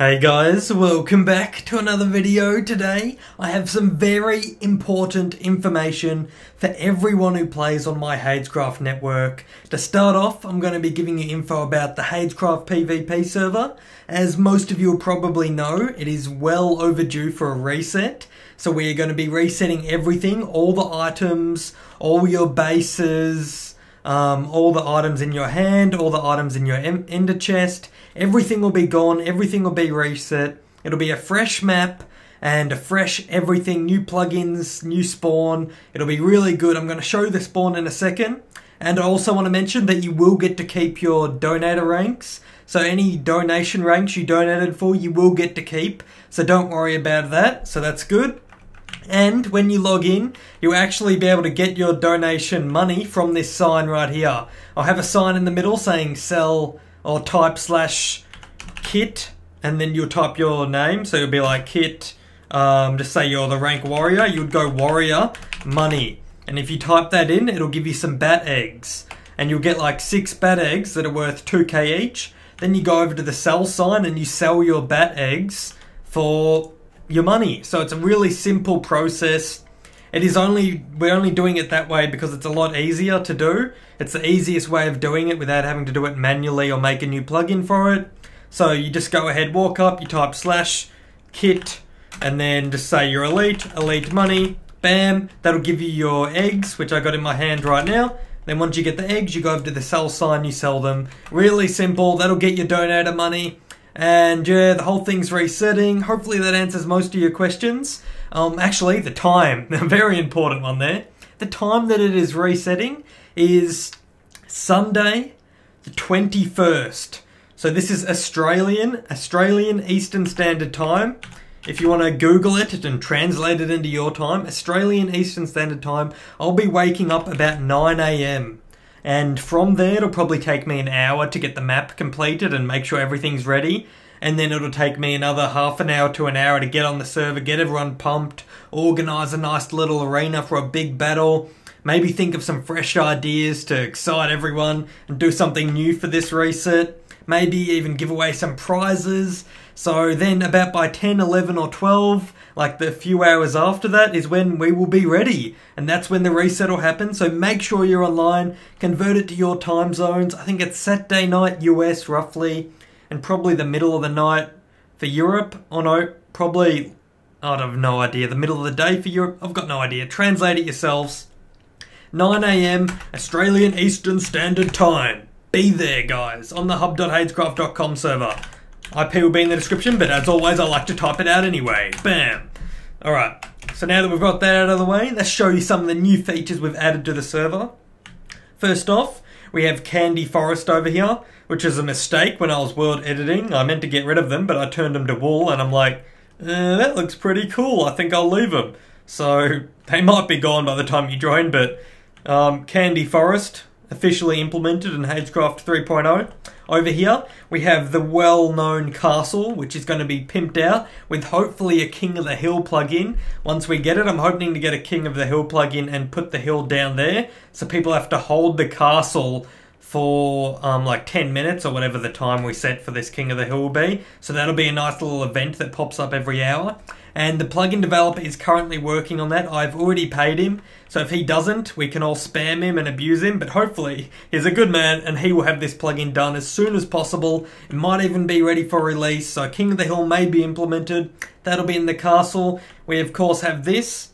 Hey guys, welcome back to another video. Today I have some very important information for everyone who plays on my Haydzcraft network. To start off, I'm going to be giving you info about the Haydzcraft PvP server. As most of you will probably know, it is well overdue for a reset. So we're going to be resetting everything, all the items, all your bases, all the items in your hand, all the items in your ender chest. Everything will be gone, everything will be reset. It'll be a fresh map and a fresh everything, new plugins, new spawn. It'll be really good. I'm going to show you the spawn in a second. And I also want to mention that you will get to keep your donator ranks. So any donation ranks you donated for, you will get to keep. So don't worry about that. So that's good. And when you log in, you'll actually be able to get your donation money from this sign right here. I'll have a sign in the middle saying sell or type /kit, and then you'll type your name. So you'll be like kit, just say you're the rank warrior. You would go warrior money. And if you type that in, it'll give you some bat eggs. And you'll get like 6 bat eggs that are worth 2k each. Then you go over to the sell sign and you sell your bat eggs for your money. So it's a really simple process. We're only doing it that way because it's a lot easier to do. It's the easiest way of doing it without having to do it manually or make a new plugin for it. So you just go ahead, walk up, you type /kit, and then just say you're elite money, bam, that'll give you your eggs, which I got in my hand right now. Then once you get the eggs, you go over to the sell sign, you sell them. Really simple, that'll get your donator money. And yeah, the whole thing's resetting. Hopefully that answers most of your questions. Actually, the time, a very important one there. The time that it is resetting is Sunday, the 21st. So this is Australian Eastern Standard Time. If you want to Google it and translate it into your time, Australian Eastern Standard Time, I'll be waking up about 9 AM. And from there, it'll probably take me an hour to get the map completed and make sure everything's ready. And then it'll take me another half an hour to an hour to get on the server, get everyone pumped, organise a nice little arena for a big battle, maybe think of some fresh ideas to excite everyone and do something new for this reset, maybe even give away some prizes. So then about by 10, 11 or 12, like the few hours after that, is when we will be ready. And that's when the reset will happen. So make sure you're online, convert it to your time zones. I think it's Saturday night US roughly, and probably the middle of the night for Europe. Oh no, probably, I have no idea, the middle of the day for Europe. I've got no idea. Translate it yourselves. 9 AM Australian Eastern Standard Time. Be there, guys, on the hub.haydzcraft.com server. IP will be in the description, but as always, I like to type it out anyway. Bam. Alright, so now that we've got that out of the way, let's show you some of the new features we've added to the server. First off, we have Candy Forest over here, which is a mistake when I was world editing. I meant to get rid of them, but I turned them to wool, and I'm like, that looks pretty cool. I think I'll leave them. So they might be gone by the time you join, but Candy Forest, officially implemented in Haydzcraft 3.0. Over here, we have the well-known castle, which is going to be pimped out with hopefully a King of the Hill plugin. Once we get it, I'm hoping to get a King of the Hill plugin and put the hill down there, so people have to hold the castle for like 10 minutes or whatever the time we set for this King of the Hill will be. So that'll be a nice little event that pops up every hour. And the plugin developer is currently working on that. I've already paid him, so if he doesn't, we can all spam him and abuse him, but hopefully he's a good man and he will have this plugin done as soon as possible. It might even be ready for release, so King of the Hill may be implemented. That'll be in the castle. We of course have this,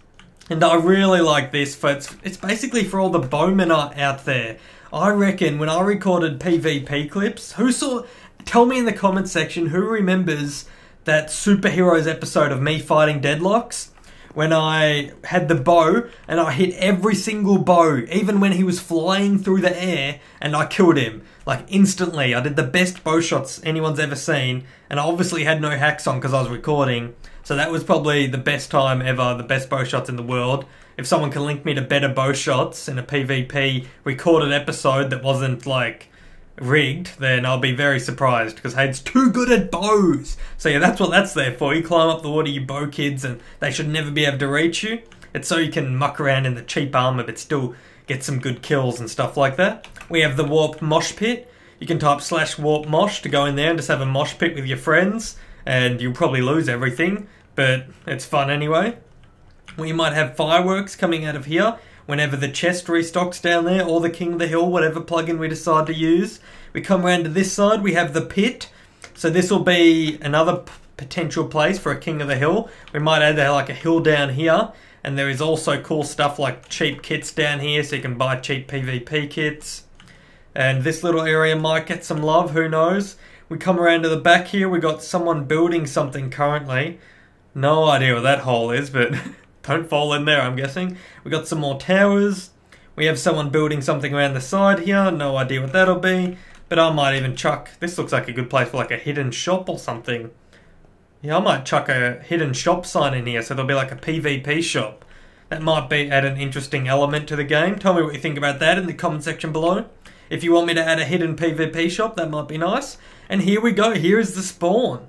and I really like this, for it's basically for all the bowmen out there. I reckon when I recorded PvP clips, tell me in the comment section who remembers that superheroes episode of me fighting deadlocks when I had the bow and I hit every single bow, even when he was flying through the air, and I killed him like instantly. I did the best bow shots anyone's ever seen, and I obviously had no hacks on because I was recording, so that was probably the best time ever, the best bow shots in the world. If someone can link me to better bow shots in a PvP recorded episode that wasn't like rigged, then I'll be very surprised, because Hayde's too good at bows. So yeah, that's what that's there for. You climb up the water, you bow kids, and they should never be able to reach you. It's so you can muck around in the cheap armor but still get some good kills and stuff like that. We have the warped mosh pit. You can type /warp mosh to go in there and just have a mosh pit with your friends. and you'll probably lose everything, but it's fun anyway. We might have fireworks coming out of here whenever the chest restocks down there, or the King of the Hill, whatever plugin we decide to use. We come around to this side, we have the pit. So this will be another potential place for a King of the Hill. We might add like a hill down here, and there is also cool stuff like cheap kits down here, so you can buy cheap PvP kits. And this little area might get some love, who knows. We come around to the back here, we got someone building something currently. No idea what that hole is, but don't fall in there, I'm guessing. We got some more towers. We have someone building something around the side here. No idea what that'll be. But I might even chuck... This looks like a good place for like a hidden shop or something. Yeah, I might chuck a hidden shop sign in here so there'll be like a PvP shop. That might be add an interesting element to the game. Tell me what you think about that in the comment section below. If you want me to add a hidden PvP shop, that might be nice. And here we go. Here is the spawn.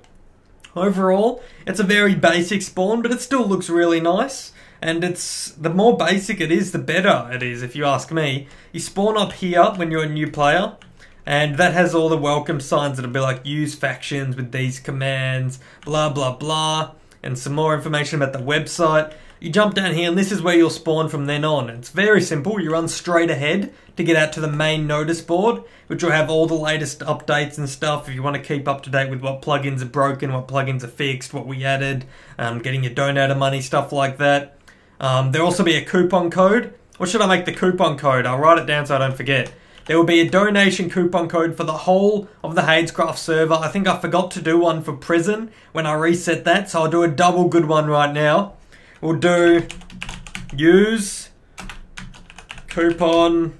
Overall, it's a very basic spawn, but it still looks really nice. And it's the more basic it is, the better it is, if you ask me. You spawn up here when you're a new player, and that has all the welcome signs that'll be like, use factions with these commands, blah blah blah, and some more information about the website. You jump down here, and this is where you'll spawn from then on. It's very simple. You run straight ahead to get out to the main notice board, which will have all the latest updates and stuff if you want to keep up to date with what plugins are broken, what plugins are fixed, what we added, getting your donator money, stuff like that. There'll also be a coupon code. What should I make the coupon code? I'll write it down so I don't forget. There will be a donation coupon code for the whole of the Haydzcraft server. I think I forgot to do one for prison when I reset that, so I'll do a double good one right now. We'll do use coupon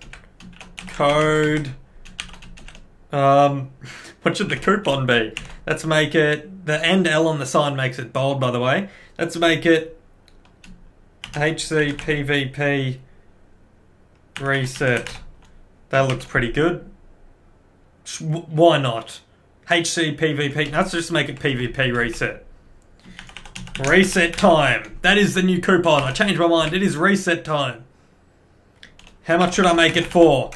code. What should the coupon be? Let's make it, the end L on the sign makes it bold, by the way. Let's make it HCPVP reset. That looks pretty good. Why not? HCPVP. Let's just make it PvP reset. Reset time. That is the new coupon. I changed my mind. It is reset time. How much should I make it for?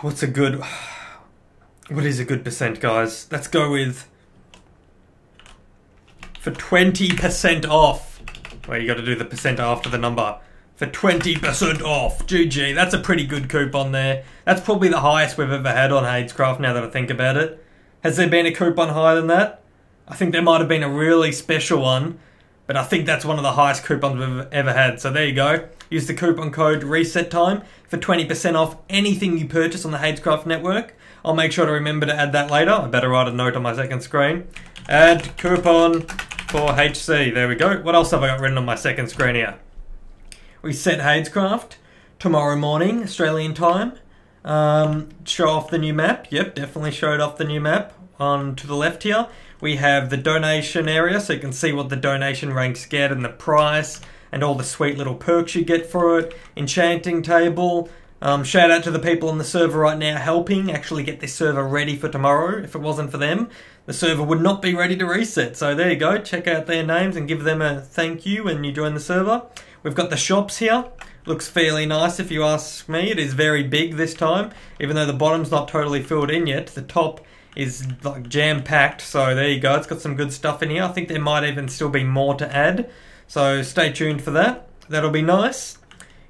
What is a good percent, guys? Let's go with for 20% off. Well, you got to do the percent after the number. For 20% off. GG. That's a pretty good coupon there. That's probably the highest we've ever had on Haydzcraft now that I think about it. Has there been a coupon higher than that? I think there might have been a really special one, but I think that's one of the highest coupons we've ever had. So there you go. Use the coupon code reset time for 20% off anything you purchase on the Haydzcraft network. I'll make sure to remember to add that later. I better write a note on my second screen. Add coupon for HC. There we go. What else have I got written on my second screen here? Reset Haydzcraft tomorrow morning, Australian time. Show off the new map. Yep, definitely showed off the new map. On to the left here, we have the donation area, so you can see what the donation ranks get and the price and all the sweet little perks you get for it. Enchanting table. Shout out to the people on the server right now helping actually get this server ready for tomorrow. If it wasn't for them, the server would not be ready to reset. So there you go. Check out their names and give them a thank you when you join the server. We've got the shops here. Looks fairly nice if you ask me. It is very big this time. Even though the bottom's not totally filled in yet, the top is like jam-packed. So there you go. It's got some good stuff in here. I think there might even still be more to add. So stay tuned for that. That'll be nice.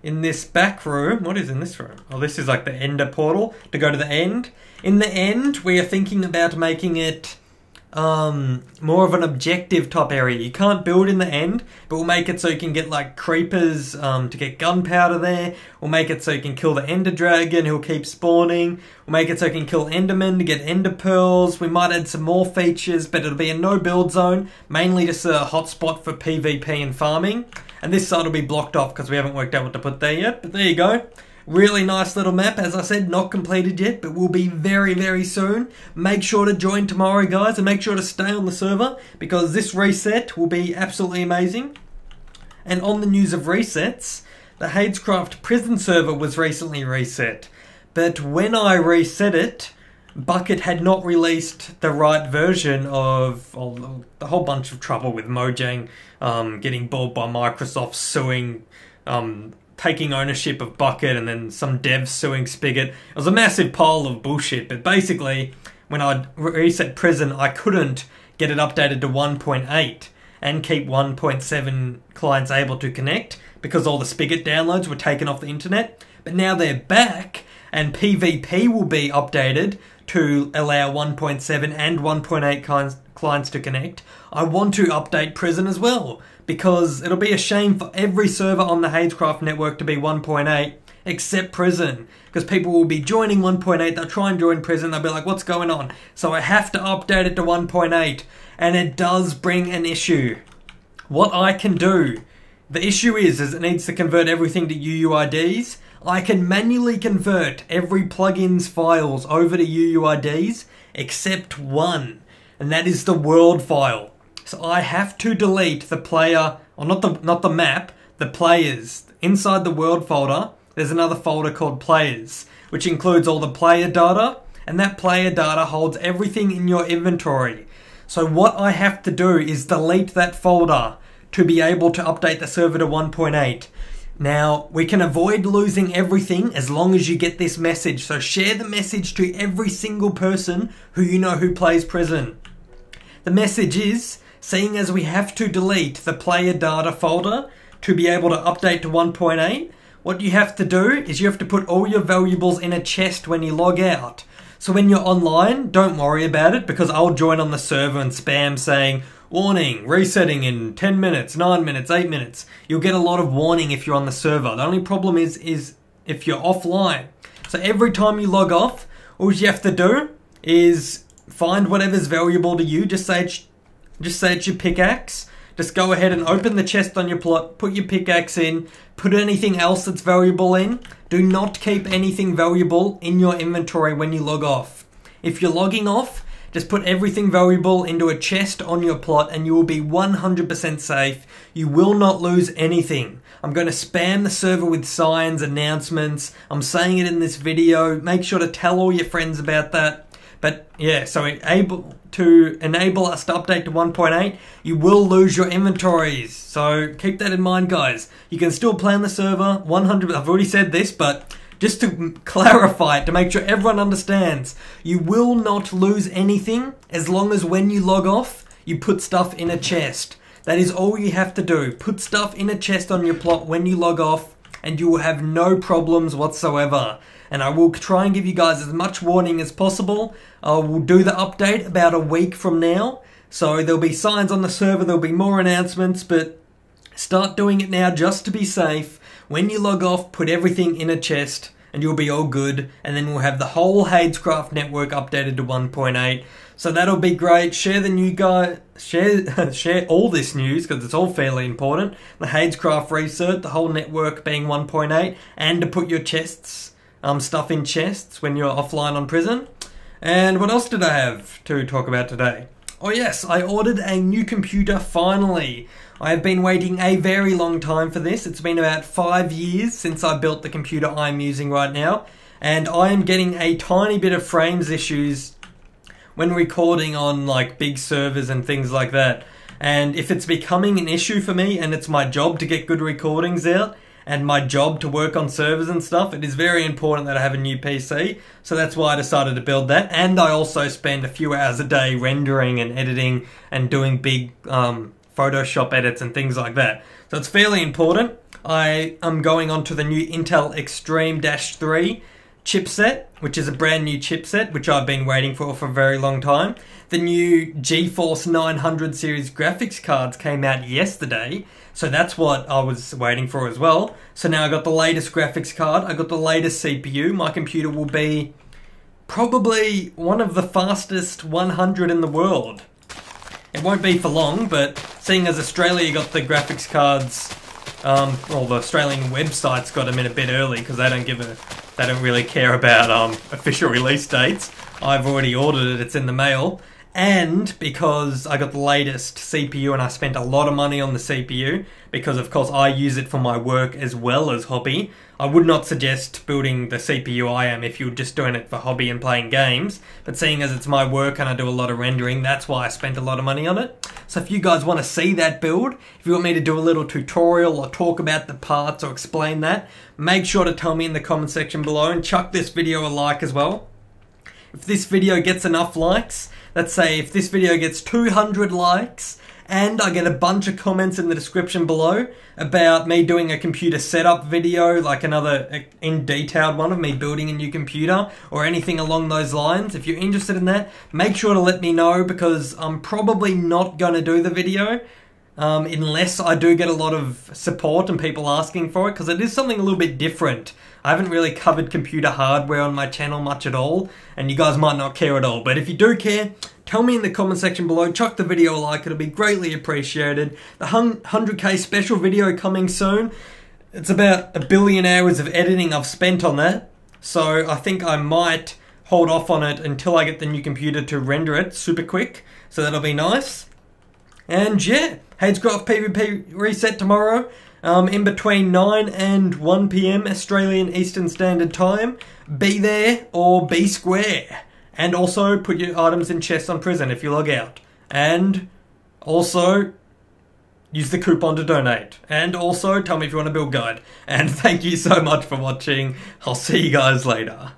In this back room, what is in this room? Oh, this is like the ender portal to go to the end. In the end, we are thinking about making it more of an objective type area. You can't build in the end, but we'll make it so you can get like creepers to get gunpowder there. We'll make it so you can kill the ender dragon who'll keep spawning. We'll make it so you can kill endermen to get ender pearls. We might add some more features, but it'll be a no build zone, mainly just a hotspot for PvP and farming. And this side will be blocked off because we haven't worked out what to put there yet, but there you go. Really nice little map, as I said, not completed yet, but will be very, very soon. Make sure to join tomorrow, guys, and make sure to stay on the server, because this reset will be absolutely amazing. And on the news of resets, the Haydzcraft prison server was recently reset. But when I reset it, Bucket had not released the right version of the whole bunch of trouble with Mojang, getting bought by Microsoft, suing, taking ownership of Bucket, and then some devs suing Spigot. It was a massive pile of bullshit, but basically, when I reset prison, I couldn't get it updated to 1.8 and keep 1.7 clients able to connect because all the Spigot downloads were taken off the internet. But now they're back and PvP will be updated to allow 1.7 and 1.8 clients to connect. I want to update Prison as well because it'll be a shame for every server on the Haydzcraft network to be 1.8 except Prison, because people will be joining 1.8, they'll try and join Prison, they'll be like, what's going on? So I have to update it to 1.8, and it does bring an issue. What I can do, the issue is it needs to convert everything to UUIDs. I can manually convert every plugin's files over to UUIDs except one, and that is the world file. So I have to delete the player, or not the map, the players. Inside the world folder, there's another folder called Players, which includes all the player data, and that player data holds everything in your inventory. So what I have to do is delete that folder to be able to update the server to 1.8. Now, we can avoid losing everything as long as you get this message. So share the message to every single person who you know who plays Prison. The message is, seeing as we have to delete the player data folder to be able to update to 1.8, what you have to do is you have to put all your valuables in a chest when you log out. So when you're online, don't worry about it because I'll join on the server and spam saying, warning, resetting in 10 minutes, 9 minutes, 8 minutes. You'll get a lot of warning if you're on the server. The only problem is if you're offline. So every time you log off, all you have to do is find whatever's valuable to you. Just say it's your pickaxe. Just go ahead and open the chest on your plot, put your pickaxe in, put anything else that's valuable in. Do not keep anything valuable in your inventory when you log off. If you're logging off, just put everything valuable into a chest on your plot and you will be 100% safe. You will not lose anything. I'm going to spam the server with signs, announcements. I'm saying it in this video. Make sure to tell all your friends about that. But yeah, so to enable us to update to 1.8, you will lose your inventories. So keep that in mind, guys. You can still play on the server 100%. I've already said this, but just to clarify it, to make sure everyone understands, you will not lose anything as long as when you log off, you put stuff in a chest. That is all you have to do. Put stuff in a chest on your plot when you log off, and you will have no problems whatsoever. And I will try and give you guys as much warning as possible. I will do the update about a week from now. So there'll be signs on the server, there'll be more announcements, but start doing it now just to be safe. When you log off, put everything in a chest and you'll be all good. And then we'll have the whole Haydzcraft network updated to 1.8. So that'll be great. Share the new guy, share all this news because it's all fairly important. The Haydzcraft research, the whole network being 1.8, and to put your chests, stuff in chests when you're offline on Prison. And what else did I have to talk about today? Oh yes, I ordered a new computer finally. I have been waiting a very long time for this. It's been about 5 years since I built the computer I'm using right now. And I am getting a tiny bit of frames issues when recording on like big servers and things like that. And if it's becoming an issue for me and it's my job to get good recordings out, and my job to work on servers and stuff, it is very important that I have a new PC. So that's why I decided to build that. And I also spend a few hours a day rendering and editing and doing big Photoshop edits and things like that. So it's fairly important. I am going on to the new Intel Extreme-3 chipset, which is a brand new chipset, which I've been waiting for a very long time. The new GeForce 900 series graphics cards came out yesterday, so that's what I was waiting for as well. So now I got the latest graphics card, I got the latest CPU. My computer will be probably one of the fastest 100 in the world. It won't be for long, but seeing as Australia got the graphics cards, well, the Australian websites got them in a bit early because they don't really care about official release dates. I've already ordered it, it's in the mail. And because I got the latest CPU and I spent a lot of money on the CPU, because of course I use it for my work as well as hobby, I would not suggest building the CPU I am if you're just doing it for hobby and playing games. But seeing as it's my work and I do a lot of rendering, that's why I spent a lot of money on it. So if you guys want to see that build, if you want me to do a little tutorial or talk about the parts or explain that, make sure to tell me in the comment section below and chuck this video a like as well. If this video gets enough likes, let's say if this video gets 200 likes and I get a bunch of comments in the description below about me doing a computer setup video, like another in-detailed one of me building a new computer or anything along those lines, if you're interested in that, make sure to let me know, because I'm probably not going to do the video unless I do get a lot of support and people asking for it, because it is something a little bit different. I haven't really covered computer hardware on my channel much at all, and you guys might not care at all. But if you do care, tell me in the comment section below, chuck the video a like, it'll be greatly appreciated. The 100k special video coming soon. It's about 1 billion hours of editing I've spent on that, so I think I might hold off on it until I get the new computer to render it super quick, so that'll be nice. And yeah, Haydzcraft PvP reset tomorrow, in between 9 and 1 PM Australian Eastern Standard Time. Be there or be square. And also put your items in chests on prison if you log out. And also use the coupon to donate. And also tell me if you want a build guide. And thank you so much for watching. I'll see you guys later.